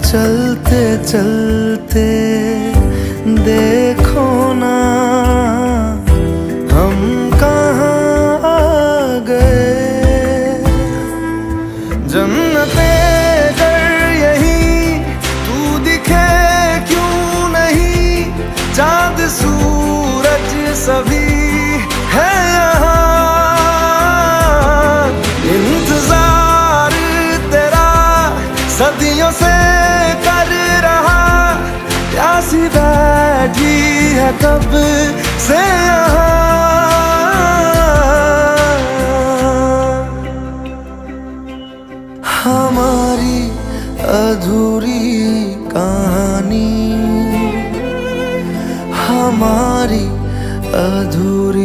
चलते चलते देखो ना हम कहाँ आ गए। जन्नते कर यही तू दिखे क्यों नहीं, चांद सूरज सभी है यहाँ। इंतजार तेरा सदियों से कर रहा, प्यासी बैठी है कब से यहाँ। हमारी अधूरी कहानी, हमारी अधूरी